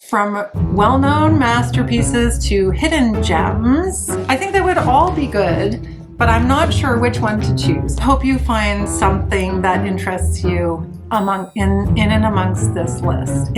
From well-known masterpieces to hidden gems, I think they would all be good, but I'm not sure which one to choose. Hope you find something that interests you in and amongst this list.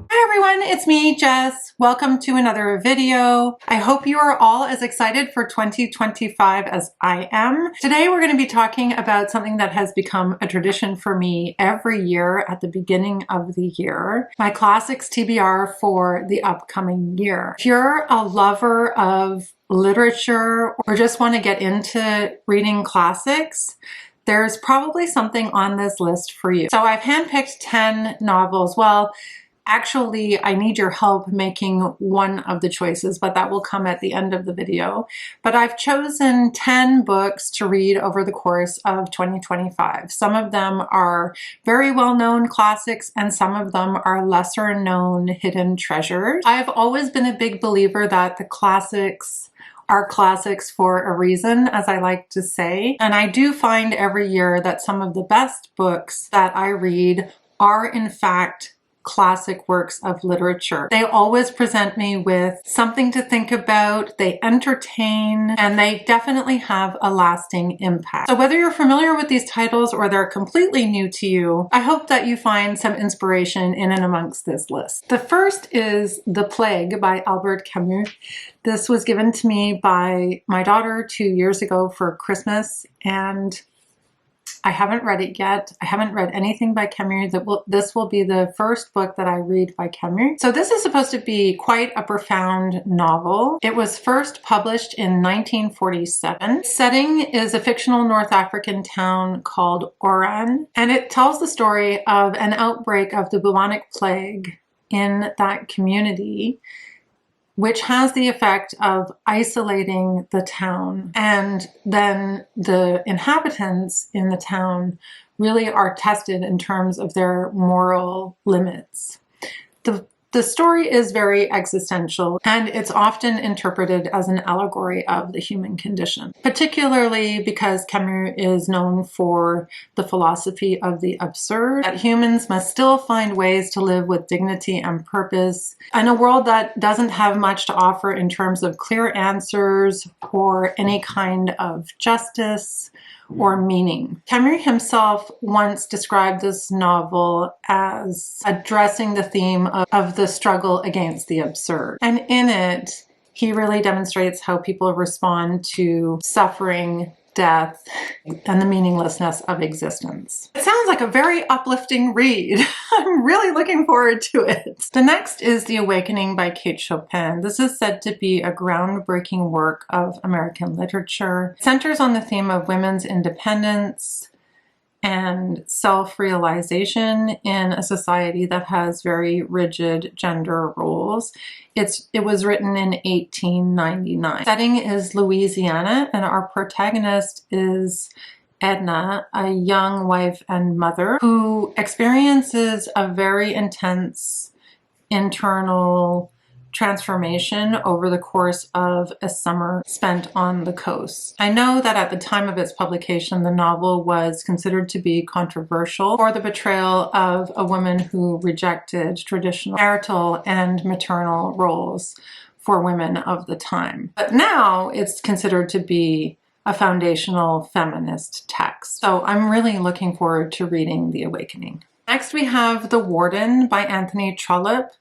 Hi everyone, it's me, Jess. Welcome to another video. I hope you are all as excited for 2025 as I am. Today we're going to be talking about something that has become a tradition for me every year at the beginning of the year, my classics TBR for the upcoming year. If you're a lover of literature or just want to get into reading classics, there's probably something on this list for you. So I've handpicked 10 novels. Well, actually, I need your help making one of the choices, but that will come at the end of the video. But I've chosen 10 books to read over the course of 2025. Some of them are very well-known classics, and some of them are lesser-known hidden treasures. I've always been a big believer that the classics are classics for a reason, as I like to say. And I do find every year that some of the best books that I read are, in fact, classic works of literature. They always present me with something to think about, they entertain, and they definitely have a lasting impact. So whether you're familiar with these titles or they're completely new to you, I hope that you find some inspiration in and amongst this list. The first is The Plague by Albert Camus. This was given to me by my daughter 2 years ago for Christmas, and I haven't read it yet. I haven't read anything by Camus. This will be the first book that I read by Camus. So this is supposed to be quite a profound novel. It was first published in 1947. Setting is a fictional North African town called Oran, and it tells the story of an outbreak of the bubonic plague in that community, which has the effect of isolating the town. And then the inhabitants in the town really are tested in terms of their moral limits. The story is very existential, and it's often interpreted as an allegory of the human condition, particularly because Camus is known for the philosophy of the absurd, that humans must still find ways to live with dignity and purpose in a world that doesn't have much to offer in terms of clear answers or any kind of justice or meaning. Camus himself once described this novel as addressing the theme of the struggle against the absurd. And in it, he really demonstrates how people respond to suffering, death, and the meaninglessness of existence. It sounds like a very uplifting read. I'm really looking forward to it. The next is The Awakening by Kate Chopin. This is said to be a groundbreaking work of American literature. It centers on the theme of women's independence and self-realization in a society that has very rigid gender roles. It was written in 1899. Setting is Louisiana, and our protagonist is Edna, a young wife and mother who experiences a very intense internal transformation over the course of a summer spent on the coast. I know that at the time of its publication, the novel was considered to be controversial for the portrayal of a woman who rejected traditional marital and maternal roles for women of the time. But now it's considered to be a foundational feminist text. So I'm really looking forward to reading The Awakening. Next we have The Warden by Anthony Trollope.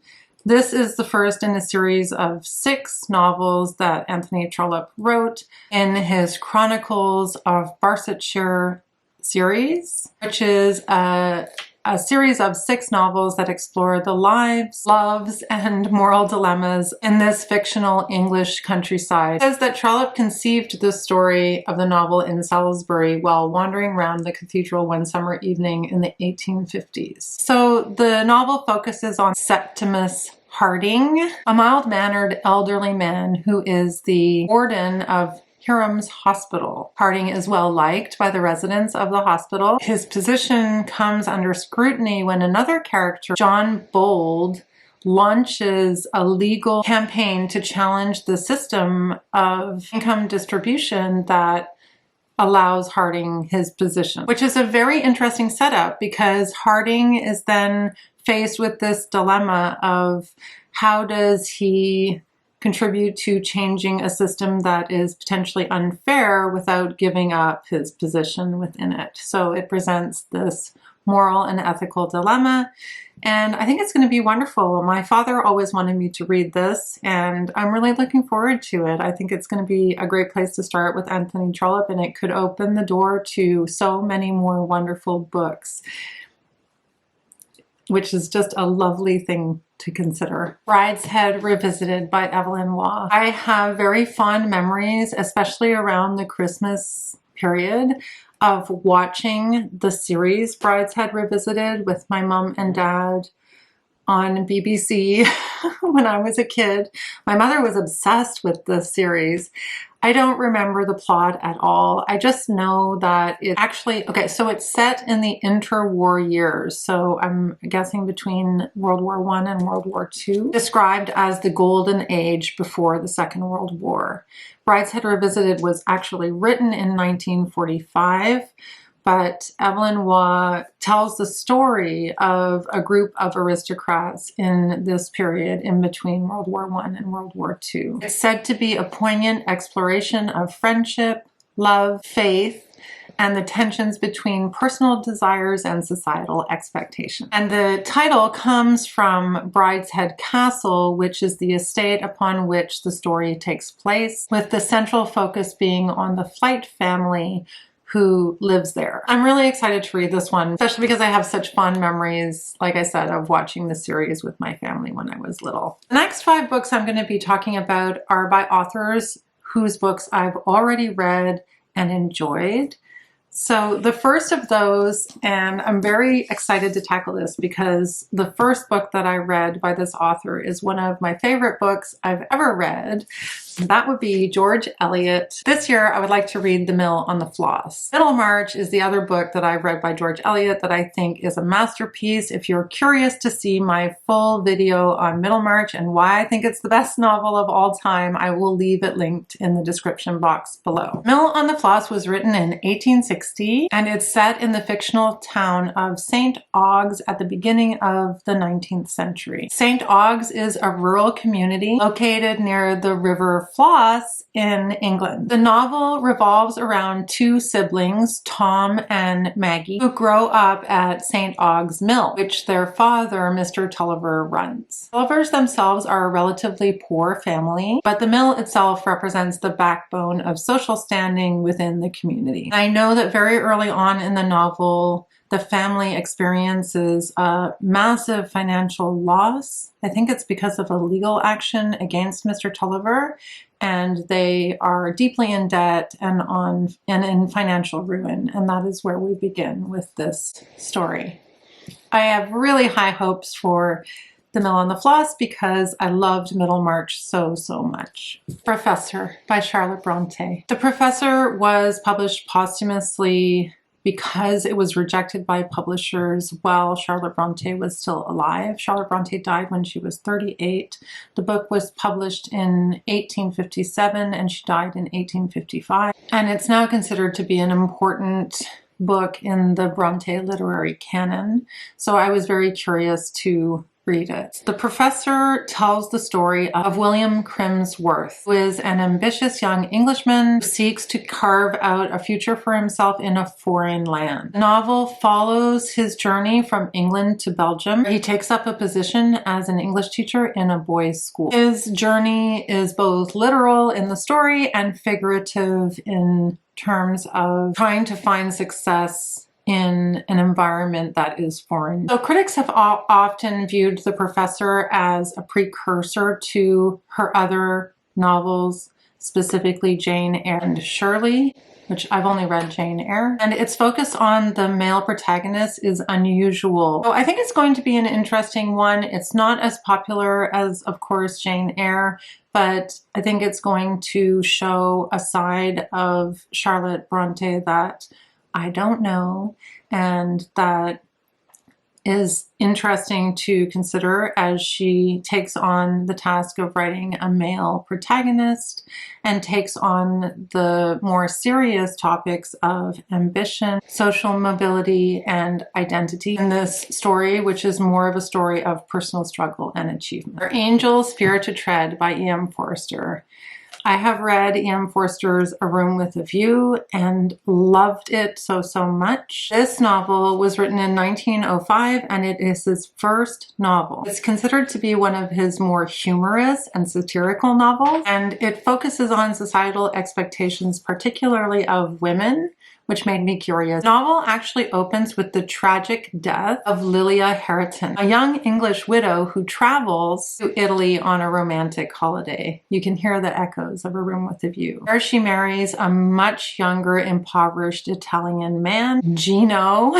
This is the first in a series of 6 novels that Anthony Trollope wrote in his Chronicles of Barsetshire series, which is a series of 6 novels that explore the lives, loves, and moral dilemmas in this fictional English countryside. It says that Trollope conceived the story of the novel in Salisbury while wandering around the cathedral one summer evening in the 1850s. So the novel focuses on Septimus Harding, a mild-mannered elderly man who is the warden of Hiram's Hospital. Harding is well liked by the residents of the hospital. His position comes under scrutiny when another character, John Bold, launches a legal campaign to challenge the system of income distribution that allows Harding his position, which is a very interesting setup because Harding is then faced with this dilemma of how does he contribute to changing a system that is potentially unfair without giving up his position within it. So it presents this moral and ethical dilemma. And I think it's going to be wonderful. My father always wanted me to read this, and I'm really looking forward to it. I think it's going to be a great place to start with Anthony Trollope, and it could open the door to so many more wonderful books, which is just a lovely thing to consider. Brideshead Revisited by Evelyn Waugh. I have very fond memories, especially around the Christmas period, of watching the series Brideshead Revisited with my mom and dad on BBC when I was a kid. My mother was obsessed with the series. I don't remember the plot at all. I just know that it actually, okay, so it's set in the interwar years. So I'm guessing between World War I and World War II, described as the golden age before the Second World War. Brideshead Revisited was actually written in 1945, but Evelyn Waugh tells the story of a group of aristocrats in this period in between World War I and World War II. It's said to be a poignant exploration of friendship, love, faith, and the tensions between personal desires and societal expectations. And the title comes from Brideshead Castle, which is the estate upon which the story takes place, with the central focus being on the Flight family who lives there. I'm really excited to read this one, especially because I have such fond memories, like I said, of watching the series with my family when I was little. The next 5 books I'm going to be talking about are by authors whose books I've already read and enjoyed. So the first of those, and I'm very excited to tackle this because the first book that I read by this author is one of my favorite books I've ever read. And that would be George Eliot. This year, I would like to read The Mill on the Floss. Middlemarch is the other book that I've read by George Eliot that I think is a masterpiece. If you're curious to see my full video on Middlemarch and why I think it's the best novel of all time, I will leave it linked in the description box below. Mill on the Floss was written in 1860, and it's set in the fictional town of St. Ogg's at the beginning of the 19th century. St. Ogg's is a rural community located near the River Floss in England. The novel revolves around 2 siblings, Tom and Maggie, who grow up at St. Ogg's Mill, which their father, Mr. Tulliver, runs. Tullivers themselves are a relatively poor family, but the mill itself represents the backbone of social standing within the community. I know that very early on in the novel, the family experiences a massive financial loss. I think it's because of a legal action against Mr. Tulliver, and they are deeply in debt and in financial ruin, and that is where we begin with this story. I have really high hopes for The Mill on the Floss because I loved Middlemarch so much. Professor by Charlotte Bronte. The Professor was published posthumously because it was rejected by publishers while Charlotte Bronte was still alive. Charlotte Bronte died when she was 38. The book was published in 1857 and she died in 1855. And it's now considered to be an important book in the Bronte literary canon. So I was very curious to read it. The Professor tells the story of William Crimsworth, who is an ambitious young Englishman who seeks to carve out a future for himself in a foreign land. The novel follows his journey from England to Belgium. He takes up a position as an English teacher in a boys' school. His journey is both literal in the story and figurative in terms of trying to find success in an environment that is foreign. So critics have often viewed The Professor as a precursor to her other novels, specifically Jane Eyre and Shirley, which I've only read Jane Eyre. And its focus on the male protagonist is unusual. So I think it's going to be an interesting one. It's not as popular as, of course, Jane Eyre, but I think it's going to show a side of Charlotte Bronte that I don't know, and that is interesting to consider as she takes on the task of writing a male protagonist and takes on the more serious topics of ambition, social mobility, and identity in this story, which is more of a story of personal struggle and achievement. Angels Fear to Tread by E.M. Forster. I have read E.M. Forster's A Room with a View and loved it so much. This novel was written in 1905 and it is his first novel. It's considered to be one of his more humorous and satirical novels, and it focuses on societal expectations, particularly of women, which made me curious. The novel actually opens with the tragic death of Lilia Hareton, a young English widow who travels to Italy on a romantic holiday. You can hear the echoes of A Room with a View. There she marries a much younger, impoverished Italian man, Gino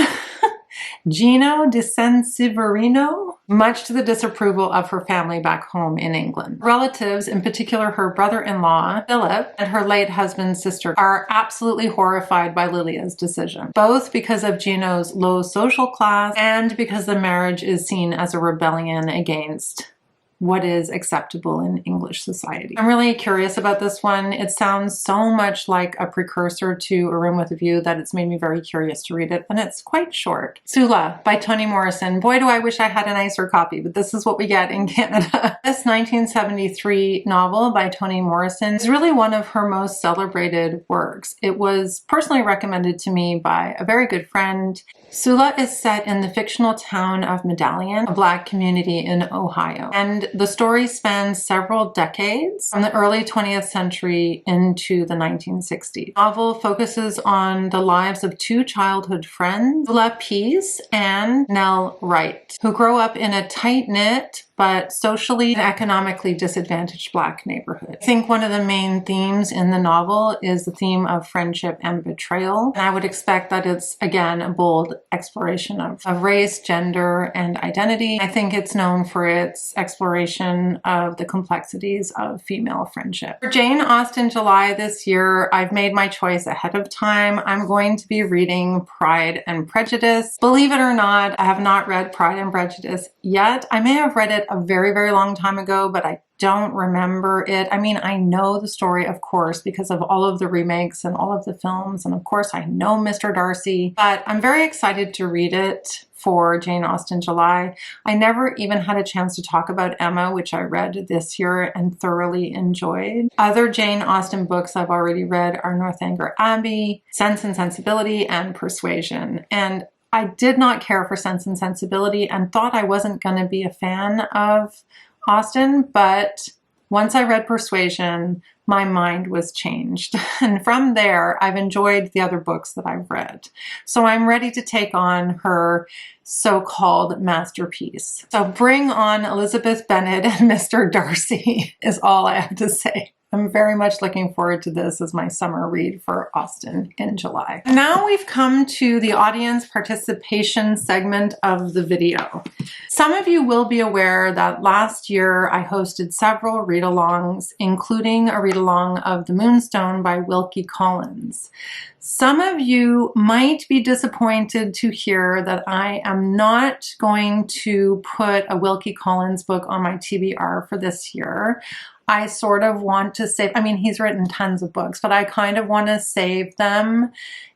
di San Severino, much to the disapproval of her family back home in England. Relatives, in particular her brother-in-law, Philip, and her late husband's sister, are absolutely horrified by Lilia's decision, both because of Gino's low social class and because the marriage is seen as a rebellion against what is acceptable in English society. I'm really curious about this one. It sounds so much like a precursor to A Room with a View that it's made me very curious to read it, and it's quite short. Sula by Toni Morrison. Boy, do I wish I had a nicer copy, but this is what we get in Canada. This 1973 novel by Toni Morrison is really one of her most celebrated works. It was personally recommended to me by a very good friend. Sula is set in the fictional town of Medallion, a Black community in Ohio, and the story spans several decades from the early 20th century into the 1960s. The novel focuses on the lives of two childhood friends, Sula Peace and Nell Wright, who grow up in a tight-knit but socially and economically disadvantaged Black neighborhood. I think one of the main themes in the novel is the theme of friendship and betrayal. And I would expect that it's, again, a bold exploration of race, gender, and identity. I think it's known for its exploration of the complexities of female friendship. For Jane Austen July this year, I've made my choice ahead of time. I'm going to be reading Pride and Prejudice. Believe it or not, I have not read Pride and Prejudice yet. I may have read it a very long time ago, but I don't remember it. I mean, I know the story, of course, because of all of the remakes and all of the films, and of course I know Mr. Darcy, but I'm very excited to read it for Jane Austen July. I never even had a chance to talk about Emma, which I read this year and thoroughly enjoyed. Other Jane Austen books I've already read are Northanger Abbey, Sense and Sensibility, and Persuasion. And I did not care for Sense and Sensibility and thought I wasn't going to be a fan of Austen, but once I read Persuasion, my mind was changed. And from there, I've enjoyed the other books that I've read. So I'm ready to take on her so-called masterpiece. So bring on Elizabeth Bennet and Mr. Darcy is all I have to say. I'm very much looking forward to this as my summer read for Austen in July. Now we've come to the audience participation segment of the video. Some of you will be aware that last year I hosted several read-alongs, including a read-along of The Moonstone by Wilkie Collins. Some of you might be disappointed to hear that I am not going to put a Wilkie Collins book on my TBR for this year. I sort of want to save, I mean, he's written tons of books, but I kind of want to save them,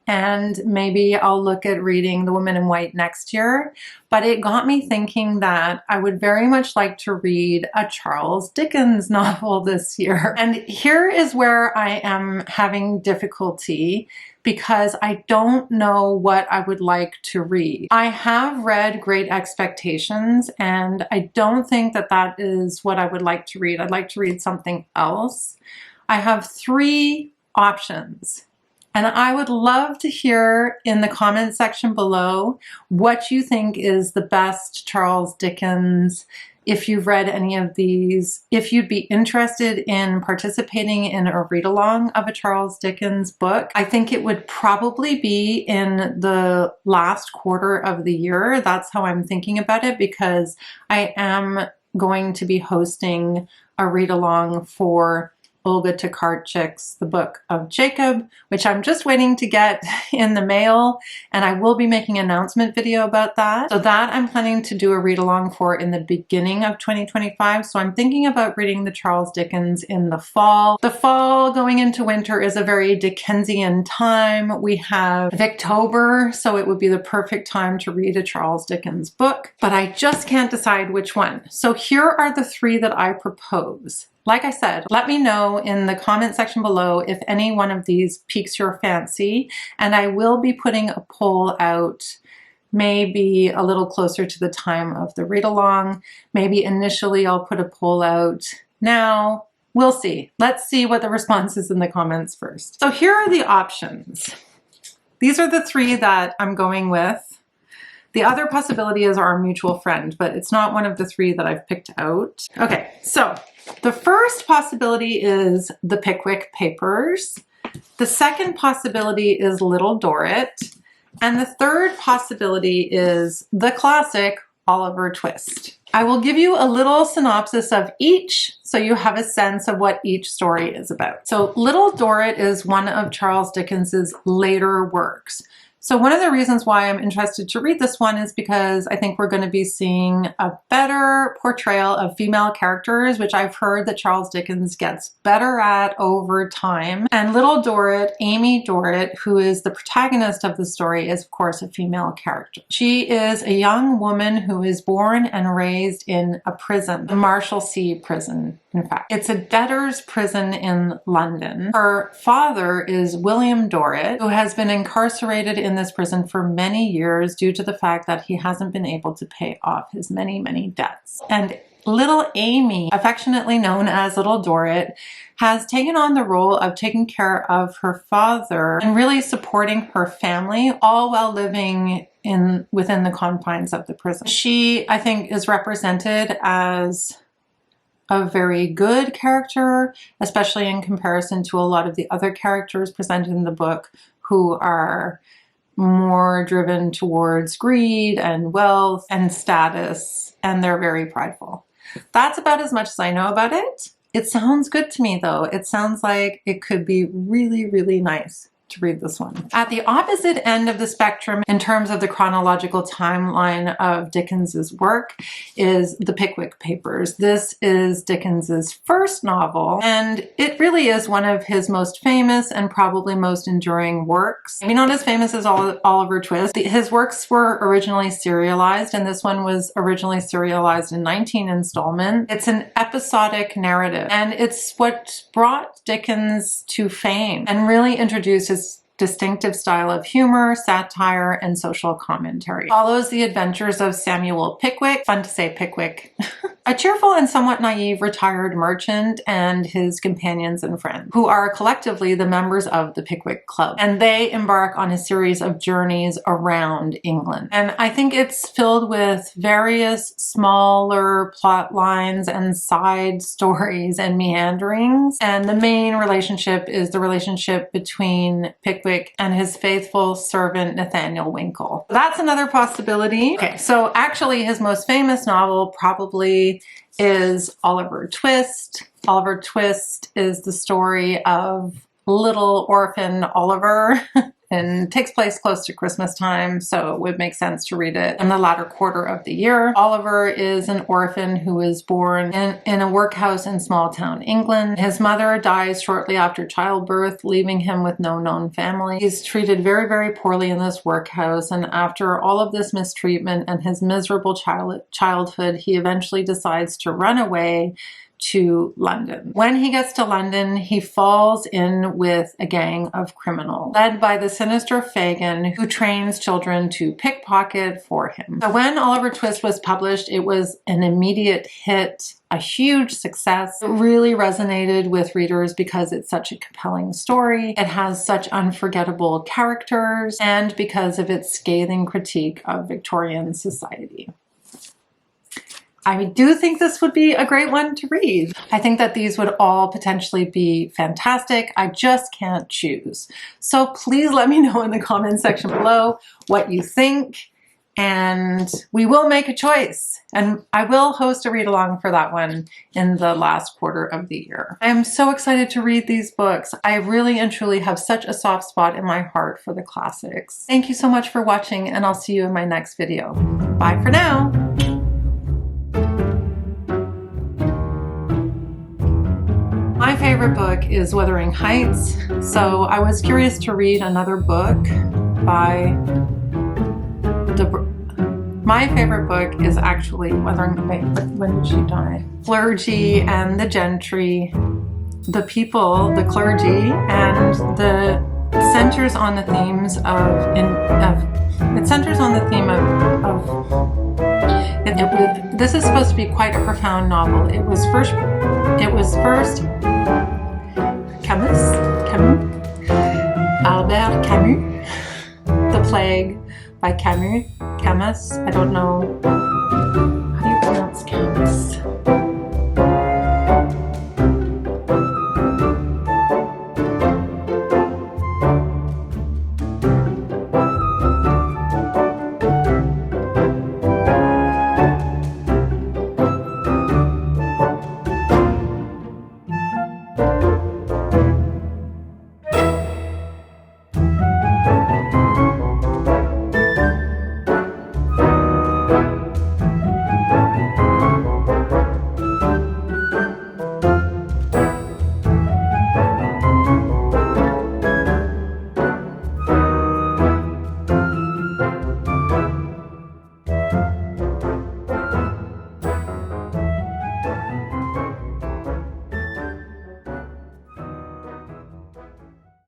and maybe I'll look at reading The Woman in White next year. But it got me thinking that I would very much like to read a Charles Dickens novel this year. And here is where I am having difficulty, because I don't know what I would like to read. I have read Great Expectations, and I don't think that that is what I would like to read. I'd like to read something else. I have 3 options, and I would love to hear in the comment section below what you think is the best Charles Dickens, if you've read any of these, if you'd be interested in participating in a read-along of a Charles Dickens book. I think it would probably be in the last quarter of the year. That's how I'm thinking about it, because I am going to be hosting a read-along for Olga Tokarczuk's The Book of Jacob, which I'm just waiting to get in the mail, and I will be making an announcement video about that. So that I'm planning to do a read along for in the beginning of 2025. So I'm thinking about reading the Charles Dickens in the fall. The fall going into winter is a very Dickensian time. We have Victober, so it would be the perfect time to read a Charles Dickens book, but I just can't decide which one. So here are the three that I propose. Like I said, let me know in the comment section below if any one of these piques your fancy, and I will be putting a poll out maybe a little closer to the time of the read along. Maybe initially I'll put a poll out now. We'll see. Let's see what the response is in the comments first. So here are the options. These are the three that I'm going with. The other possibility is Our Mutual Friend, but it's not one of the three that I've picked out. Okay, so the first possibility is the Pickwck Papers. The second possibility is Little Dorrit. And the third possibility is the classic Oliver Twist. I will give you a little synopsis of each so you have a sense of what each story is about. So Little Dorrit is one of Charles Dickens's later works. So one of the reasons why I'm interested to read this one is because I think we're going to be seeing a better portrayal of female characters, which I've heard that Charles Dickens gets better at over time. And Little Dorrit, Amy Dorrit, who is the protagonist of the story, is of course a female character. She is a young woman who is born and raised in a prison, the Marshalsea prison. In fact, it's a debtor's prison in London. Her father is William Dorrit, who has been incarcerated in this prison for many years due to the fact that he hasn't been able to pay off his many, many debts. And little Amy, affectionately known as Little Dorrit, has taken on the role of taking care of her father and really supporting her family, all while living within the confines of the prison. She, I think, is represented as a very good character, especially in comparison to a lot of the other characters presented in the book who are more driven towards greed and wealth and status, and they're very prideful. That's about as much as I know about it. It sounds good to me though. It sounds like it could be really, really nice to read this one. At the opposite end of the spectrum in terms of the chronological timeline of Dickens's work is the Pickwck Papers. This is Dickens's first novel, and it really is one of his most famous and probably most enduring works. Maybe not as famous as Oliver Twist. His works were originally serialized, and this one was originally serialized in 19 installments. It's an episodic narrative, and it's what brought Dickens to fame and really introduced his distinctive style of humor, satire, and social commentary. It follows the adventures of Samuel Pickwck, fun to say Pickwck, a cheerful and somewhat naive retired merchant, and his companions and friends, who are collectively the members of the Pickwck Club. And they embark on a series of journeys around England. And I think it's filled with various smaller plot lines and side stories and meanderings. And the main relationship is the relationship between Pickwck and his faithful servant Nathaniel Winkle. That's another possibility. Okay, so actually his most famous novel probably is Oliver Twist. Oliver Twist is the story of little orphan Oliver and takes place close to Christmas time, so it would make sense to read it in the latter quarter of the year. Oliver is an orphan who is born in a workhouse in small town England. His mother dies shortly after childbirth, leaving him with no known family. He's treated very, very poorly in this workhouse, and after all of this mistreatment and his miserable childhood, he eventually decides to run away to London. When he gets to London, he falls in with a gang of criminals led by the sinister Fagin, who trains children to pickpocket for him. So when Oliver Twist was published, it was an immediate hit, a huge success. It really resonated with readers because it's such a compelling story. It has such unforgettable characters, and because of its scathing critique of Victorian society. I do think this would be a great one to read. I think that these would all potentially be fantastic. I just can't choose. So please let me know in the comments section below what you think. and we will make a choice. And I will host a read-along for that one in the last quarter of the year. I am so excited to read these books. I really and truly have such a soft spot in my heart for the classics. Thank you so much for watching, and I'll see you in my next video. Bye for now. My favorite book is Wuthering Heights, so I was curious to read another book by my favorite book is actually when did she die? Clergy and the Gentry, the people, the clergy, and the centers on the themes it centers on the theme this is supposed to be quite a profound novel. It was first Camus, Albert Camus, The Plague by Camus, I don't know, how do you pronounce Camus?